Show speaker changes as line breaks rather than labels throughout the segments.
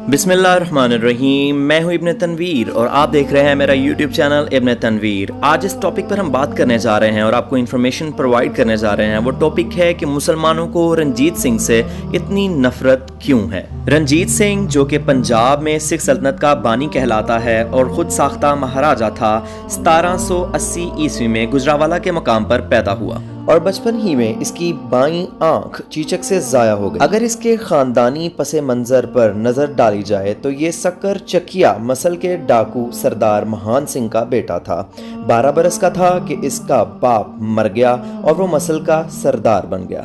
بسم اللہ الرحمن الرحیم، میں ہوں ابن تنویر اور آپ دیکھ رہے ہیں میرا یوٹیوب چینل ابن تنویر۔ آج اس ٹاپک پر ہم بات کرنے جا رہے ہیں اور آپ کو انفارمیشن پرووائڈ کرنے جا رہے ہیں۔ وہ ٹاپک ہے کہ مسلمانوں کو رنجیت سنگھ سے اتنی نفرت کیوں ہے۔ رنجیت سنگھ جو کہ پنجاب میں سکھ سلطنت کا بانی کہلاتا ہے اور خود ساختہ مہاراجہ تھا، 1780 عیسوی میں گوجرانوالہ کے مقام پر پیدا ہوا اور بچپن ہی میں اس کی بائیں آنکھ چیچک سے ضائع ہو گئی۔ اگر اس کے خاندانی پس منظر پر نظر ڈالی جائے تو یہ سکرچکیہ مسل کے ڈاکو سردار مہان سنگھ کا بیٹا تھا۔ 12 برس کا تھا کہ اس کا باپ مر گیا اور وہ مسل کا سردار بن گیا،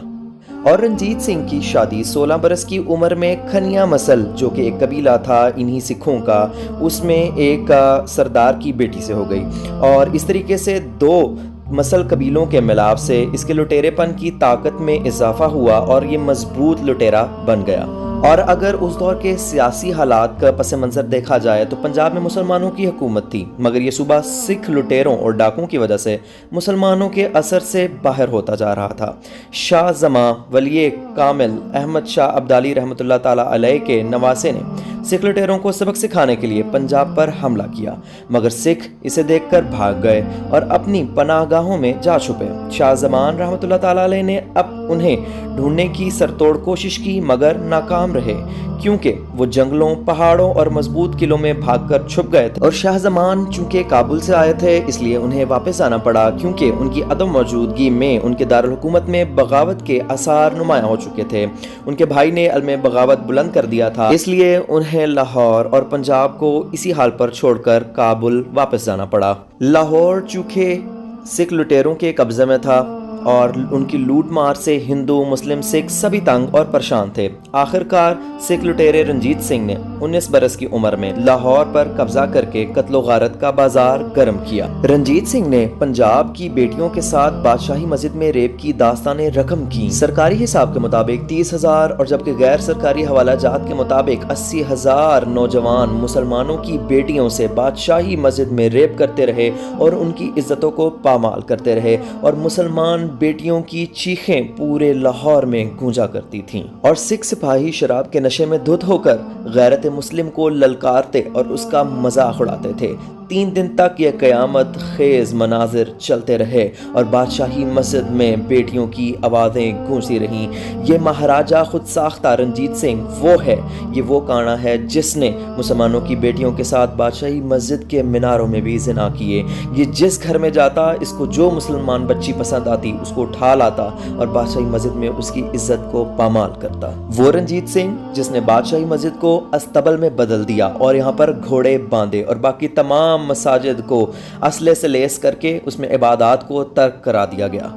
اور رنجیت سنگھ کی شادی 16 برس کی عمر میں کھنیا مسل جو کہ ایک قبیلہ تھا انہی سکھوں کا، اس میں ایک سردار کی بیٹی سے ہو گئی، اور اس طریقے سے 2 مسل قبیلوں کے ملاپ سے اس کے لٹیرے پن کی طاقت میں اضافہ ہوا اور یہ مضبوط لٹیرا بن گیا۔ اور اگر اس دور کے سیاسی حالات کا پس منظر دیکھا جائے تو پنجاب میں مسلمانوں کی حکومت تھی، مگر یہ صوبہ سکھ لٹیروں اور ڈاکوں کی وجہ سے مسلمانوں کے اثر سے باہر ہوتا جا رہا تھا۔ شاہ زماں ولی کامل احمد شاہ عبدالی رحمۃ اللہ تعالیٰ علیہ کے نواسے نے سکھ لٹیروں کو سبق سکھانے کے لیے پنجاب پر حملہ کیا، مگر سکھ اسے دیکھ کر بھاگ گئے اور اپنی پناہ گاہوں میں جا چھپے۔ شاہ زمان رحمۃ اللہ تعالیٰ علیہ نے اب انہیں ڈھونڈنے کی سرتوڑ کوشش کی، مگر ناکام رہے، کیونکہ وہ جنگلوں، پہاڑوں اور مضبوط قلعوں میں بھاگ کر چھپ گئے تھے، اور شاہ زمان چونکہ کابل سے آئے تھے اس لیے انہیں واپس آنا پڑا، کیونکہ ان کی عدم موجودگی میں ان کے دارالحکومت میں بغاوت کے آثار نمایاں ہو چکے تھے۔ ان کے بھائی نے علم بغاوت بلند کر دیا تھا، اس لیے انہیں لاہور اور پنجاب کو اسی حال پر چھوڑ کر کابل واپس جانا پڑا۔ لاہور چونکہ سکھ لٹیروں کے قبضے میں تھا اور ان کی لوٹ مار سے ہندو، مسلم، سکھ سبھی تنگ اور پریشان تھے۔ آخرکار سکھ لٹیرے رنجیت سنگھ نے 19 برس کی عمر میں لاہور پر قبضہ کر کے قتل و غارت کا بازار گرم کیا۔ رنجیت سنگھ نے پنجاب کی بیٹیوں کے ساتھ بادشاہی مسجد میں ریپ کی داستانیں رقم کی۔ سرکاری حساب کے مطابق 30,000 اور جبکہ غیر سرکاری حوالہ جات کے مطابق 80,000 نوجوان مسلمانوں کی بیٹیوں سے بادشاہی مسجد میں ریپ کرتے رہے اور ان کی عزتوں کو پامال کرتے رہے، اور مسلمان بیٹیوں کی چیخیں پورے لاہور میں گونجا کرتی تھیں، اور سکھ سپاہی شراب کے نشے میں دھت ہو کر غیرت مسلم کو للکارتے اور اس کا مذاق اڑاتے تھے۔ 3 دن تک یہ قیامت خیز مناظر چلتے رہے اور بادشاہی مسجد میں بیٹیوں کی آوازیں گونجتی رہیں۔ یہ مہاراجہ خود ساختہ رنجیت سنگھ وہ ہے، یہ وہ کانا ہے جس نے مسلمانوں کی بیٹیوں کے ساتھ بادشاہی مسجد کے میناروں میں بھی زنا کیے۔ یہ جس گھر میں جاتا اس کو جو مسلمان بچی پسند آتی اس کو اٹھا لاتا اور بادشاہی مسجد میں اس کی عزت کو پامال کرتا۔ وہ رنجیت سنگھ جس نے بادشاہی مسجد کو استبل میں بدل دیا اور یہاں پر گھوڑے باندھے اور باقی تمام مساجد کو اسلحے سے لیس کر کے اس میں عبادات کو ترک کرا دیا گیا۔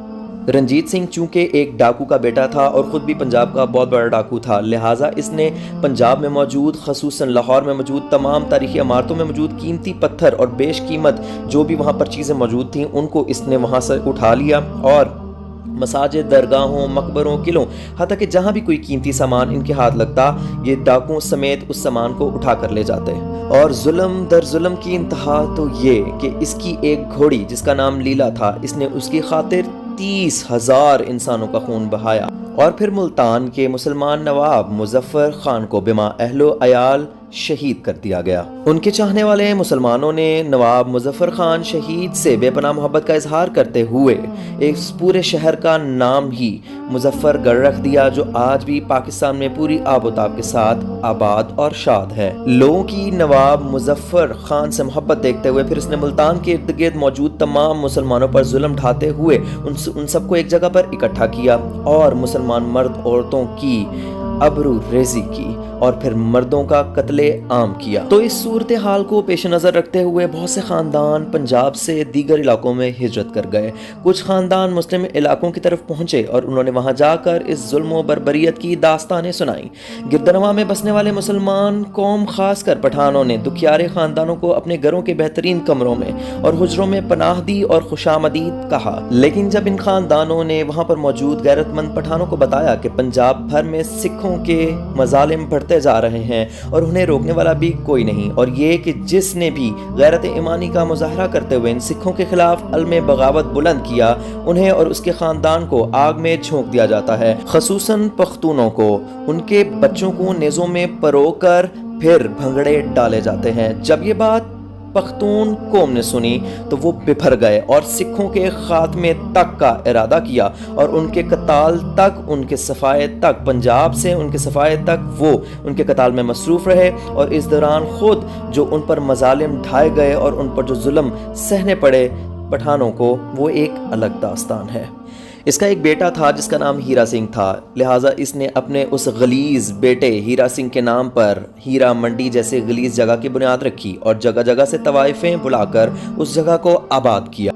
رنجیت سنگھ چونکہ ایک ڈاکو کا بیٹا تھا اور خود بھی پنجاب کا بہت بڑا ڈاکو تھا، لہٰذا اس نے پنجاب میں موجود خصوصاً لاہور میں موجود تمام تاریخی عمارتوں میں موجود قیمتی پتھر اور بیش قیمت جو بھی وہاں پر چیزیں موجود تھیں ان کو اس نے وہاں سے اٹھا لیا، اور مساجد، درگاہوں، مقبروں، قلعوں، حتیٰ کہ جہاں بھی کوئی قیمتی سامان ان کے ہاتھ لگتا یہ ڈاکوؤں سمیت اس سامان کو اٹھا کر لے جاتے۔ اور ظلم در ظلم کی انتہا تو یہ کہ اس کی ایک گھوڑی جس کا نام لیلا تھا، اس نے اس کی خاطر 30,000 انسانوں کا خون بہایا، اور پھر ملتان کے مسلمان نواب مظفر خان کو بما اہل و عیال شہید کر دیا گیا۔ ان کے چاہنے والے مسلمانوں نے نواب مظفر خان شہید سے بے پناہ محبت کا اظہار کرتے ہوئے اس پورے شہر کا نام ہی مظفر گڑھ رکھ دیا، جو آج بھی پاکستان میں پوری آب و تاب کے ساتھ آباد اور شاد ہے۔ لوگوں کی نواب مظفر خان سے محبت دیکھتے ہوئے پھر اس نے ملتان کے ارد گرد موجود تمام مسلمانوں پر ظلم ڈھاتے ہوئے ان سب کو ایک جگہ پر اکٹھا کیا اور مسلمان مرد عورتوں کی ابرو ریزی کی اور پھر مردوں کا قتل عام کیا۔ تو اس صورتحال کو پیش نظر رکھتے ہوئے بہت سے خاندان پنجاب سے دیگر علاقوں میں ہجرت کر گئے۔ کچھ خاندان مسلم علاقوں کی طرف پہنچے اور انہوں نے وہاں جا کر اس ظلم و بربریت کی داستانیں سنائیں۔ گردنواں میں بسنے والے مسلمان قوم خاص کر پٹھانوں نے دکھیارے خاندانوں کو اپنے گھروں کے بہترین کمروں میں اور حجروں میں پناہ دی اور خوشامدید کہا، لیکن جب ان خاندانوں نے وہاں پر موجود غیرت مند پٹھانوں کو بتایا کہ پنجاب بھر میں سکھوں کے مظالم بڑھتے جا رہے ہیں اور انہیں روکنے والا بھی کوئی نہیں، اور یہ کہ جس نے بھی غیرت ایمانی کا مظاہرہ کرتے ہوئے ان سکھوں کے خلاف علم بغاوت بلند کیا، انہیں اور اس کے خاندان کو آگ میں جھونک دیا جاتا ہے، خصوصاً پختونوں کو۔ ان کے بچوں کو نیزوں میں پرو کر پھر بھنگڑے ڈالے جاتے ہیں۔ جب یہ بات پختون قوم نے سنی تو وہ بپھر گئے اور سکھوں کے خاتمے تک کا ارادہ کیا اور ان کے قتال تک، ان کے صفائے تک، پنجاب سے ان کے صفائے تک وہ ان کے قتال میں مصروف رہے، اور اس دوران خود جو ان پر مظالم ڈھائے گئے اور ان پر جو ظلم سہنے پڑے پٹھانوں کو، وہ ایک الگ داستان ہے۔ اس کا ایک بیٹا تھا جس کا نام ہیرا سنگھ تھا، لہٰذا اس نے اپنے اس غلیظ بیٹے ہیرا سنگھ کے نام پر ہیرا منڈی جیسے غلیظ جگہ کی بنیاد رکھی اور جگہ جگہ سے طوائفیں بلا کر اس جگہ کو آباد کیا۔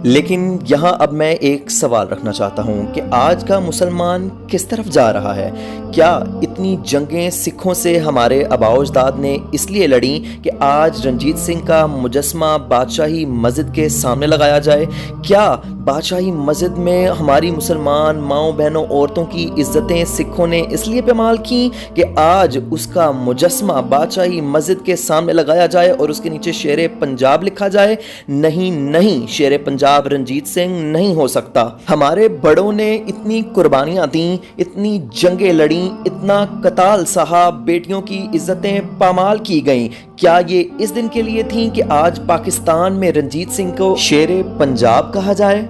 لیکن یہاں اب میں ایک سوال رکھنا چاہتا ہوں کہ آج کا مسلمان کس طرف جا رہا ہے؟ کیا اتنی جنگیں سکھوں سے ہمارے آباء و اجداد نے اس لیے لڑیں کہ آج رنجیت سنگھ کا مجسمہ بادشاہی مسجد کے سامنے لگایا جائے؟ کیا بادشاہی مسجد میں ہماری مسلمان ماؤں بہنوں عورتوں کی عزتیں سکھوں نے اس لیے پامال کی کہ آج اس کا مجسمہ بادشاہی مسجد کے سامنے لگایا جائے اور اس کے نیچے شیر پنجاب لکھا جائے؟ نہیں، شیر پنجاب رنجیت سنگھ نہیں ہو سکتا۔ ہمارے بڑوں نے اتنی قربانیاں دیں، اتنی جنگیں لڑیں، اتنا قتال سہا، بیٹیوں کی عزتیں پامال کی گئیں۔ کیا یہ اس دن کے لیے تھیں کہ آج پاکستان میں رنجیت سنگھ کو شیر پنجاب کہا جائے؟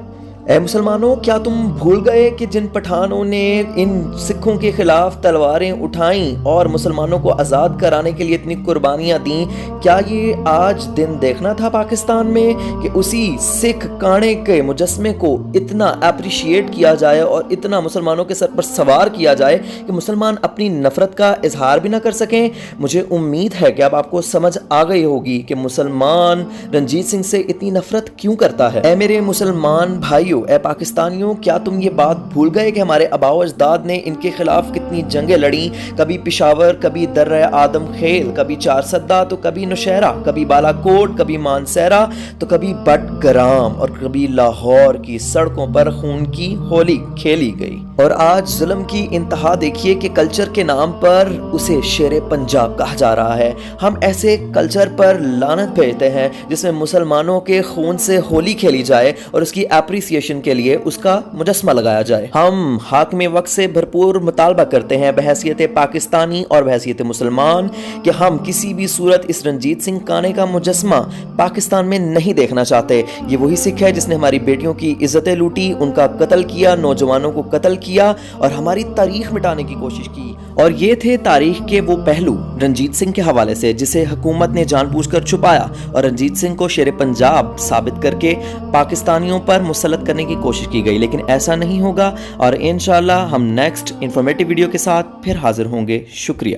اے مسلمانوں، کیا تم بھول گئے کہ جن پٹھانوں نے ان سکھوں کے خلاف تلواریں اٹھائیں اور مسلمانوں کو آزاد کرانے کے لیے اتنی قربانیاں دیں، کیا یہ آج دن دیکھنا تھا پاکستان میں کہ اسی سکھ کانے کے مجسمے کو اتنا اپریشیٹ کیا جائے اور اتنا مسلمانوں کے سر پر سوار کیا جائے کہ مسلمان اپنی نفرت کا اظہار بھی نہ کر سکیں؟ مجھے امید ہے کہ اب آپ کو سمجھ آ گئی ہوگی کہ مسلمان رنجیت سنگھ سے اتنی نفرت کیوں کرتا ہے۔ اے میرے مسلمان بھائیوں، اے پاکستانیوں، کیا تم یہ بات بھول گئے کہ ہمارے آباء و اجداد نے ان کے خلاف کتنی جنگیں لڑیں؟ کبھی پشاور، کبھی درہ آدم خیل، کبھی چار سدہ تو کبھی نوشہرہ، کبھی بالا کوٹ، کبھی مانسہرہ تو کبھی بٹ گرام، اور کبھی لاہور کی سڑکوں پر خون کی ہولی کھیلی گئی۔ اور آج ظلم کی انتہا دیکھیے کہ کلچر کے نام پر اسے شیر پنجاب کہا جا رہا ہے۔ ہم ایسے کلچر پر لعنت بھیجتے ہیں جس میں مسلمانوں کے خون سے ہولی کھیلی جائے اور اس کی اپریسیشن کے لیے اس کا مجسمہ لگایا جائے۔ ہم حاکم وقت سے بھرپور مطالبہ کرتے ہیں بحیثیت پاکستانی اور بحیثیت مسلمان کہ ہم کسی بھی صورت اس رنجیت سنگھ کانے کا مجسمہ پاکستان میں نہیں دیکھنا چاہتے۔ یہ وہی سکھ ہے جس نے ہماری بیٹیوں کی عزتیں لوٹی، ان کا قتل کیا، نوجوانوں کو قتل کیا اور ہماری تاریخ مٹانے کی کوشش کی۔ اور یہ تھے تاریخ کے وہ پہلو رنجیت سنگھ کے حوالے سے جسے حکومت نے جان بوجھ کر چھپایا اور رنجیت سنگھ کو شیر پنجاب ثابت کر کے پاکستانیوں پر مسلط کرنے کی کوشش کی گئی، لیکن ایسا نہیں ہوگا، اور انشاءاللہ ہم نیکسٹ انفارمیٹیو ویڈیو کے ساتھ پھر حاضر ہوں گے۔ شکریہ۔